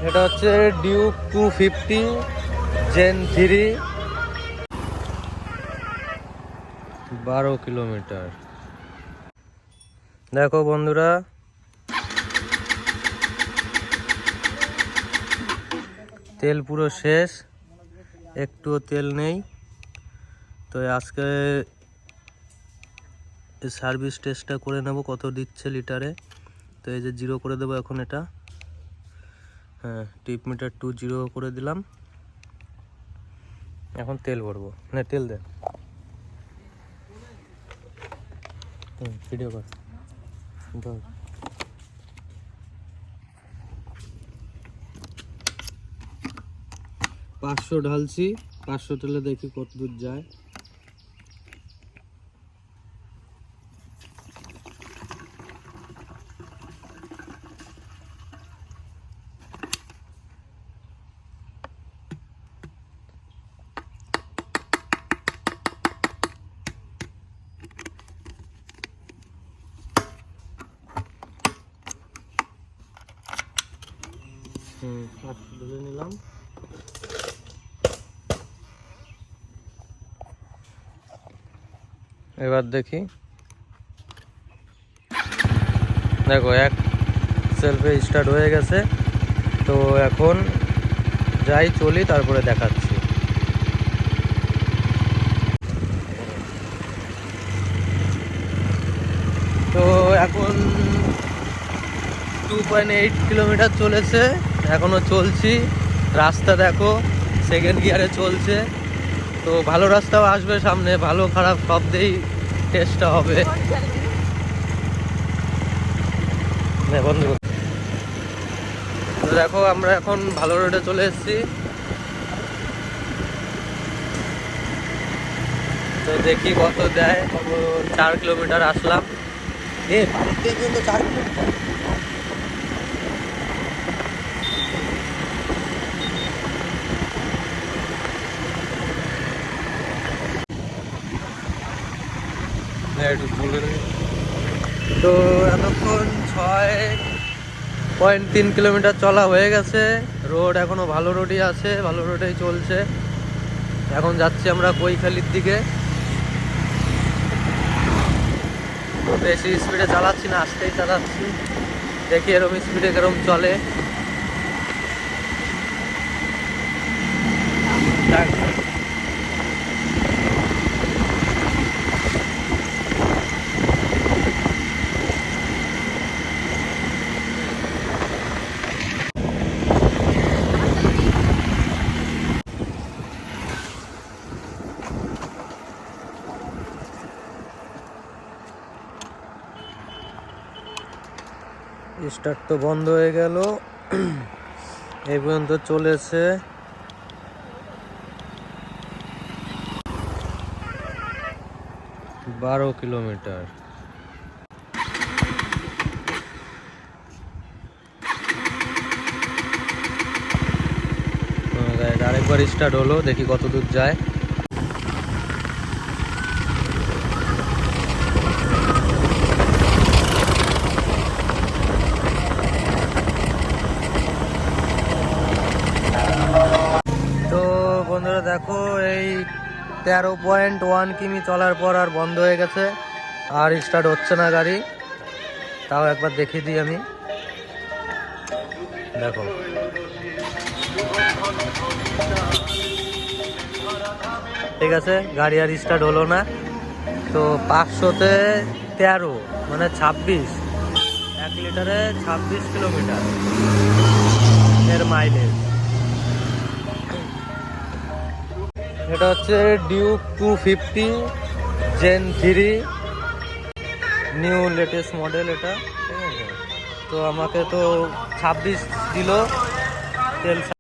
এটা হচ্ছে Duke 250 gen 3, 12 kilometre. দেখো বন্ধুরা, তেল পুরো শেষ, একটুও তেল নেই। তো আজকে সার্ভিস টেস্টটা করে নেব কত দিচ্ছে লিটারে। তো এই যে 0 করে দেবো এখন এটা। হ্যাঁ, টিপ মিটার 2 0 করে দিলাম। এখন তেল ভরবো, না তেল দে, ভিডিও কর। 500 ঢালছি, 500 তেলে দেখি কত দূর যায়। ঢেলে নিলাম। এবার দেখি, দেখো এক সেলফে স্টার্ট হয়ে গেছে। তো এখন যাই, চলি, তারপরে দেখাচ্ছি। তো এখন 2.8 কিলোমিটার চলেছে, এখনো চলছি। রাস্তা দেখো সেকেন্ড গিয়ারে চলছে। তো ভালো রাস্তাও আসবে সামনে, ভালো খারাপ সব দিয়েই টেস্টটা হবে। বন্ধু, তো দেখো আমরা এখন ভালো রোডে চলে এসেছি। তো দেখি কত দেয়। 4 কিলোমিটার আসলাম। বাড়িতে কিন্তু 4 কিলোমিটার। তো এতক্ষণ 6.3 কিলোমিটার চলা হয়ে গেছে। রোড এখনো ভালো রোডই আছে, ভালো রোডেই চলছে। এখন যাচ্ছি আমরা কৈখালির দিকে। তো বেশি স্পিডে চালাচ্ছি না, আস্তেই চালাচ্ছি। দেখি এরকম স্পিডে কিরকম চলে। স্টার্ট তো বন্ধ হয়ে গেল। এই পর্যন্ত চলেছে 12 কিলোমিটার। আরেকবার স্টার্ট হলো, দেখি কত দূর যায়। তো বন্ধুরা দেখো, এই 13.1 কিমি চলার পর আর বন্ধ হয়ে গেছে, আর স্টার্ট হচ্ছে না গাড়ি। তাও একবার দেখিয়ে দিই আমি, দেখো। ঠিক আছে, গাড়ি আর স্টার্ট হলো না। তো 500-তে 13 মানে 26, 1 লিটারে 26 কিলোমিটার এর মাইলেজ। এটা হচ্ছে Duke 250 gen 3, new latest model এটা। ঠিক আছে, তো আমাকে তো 26 দিল তেল।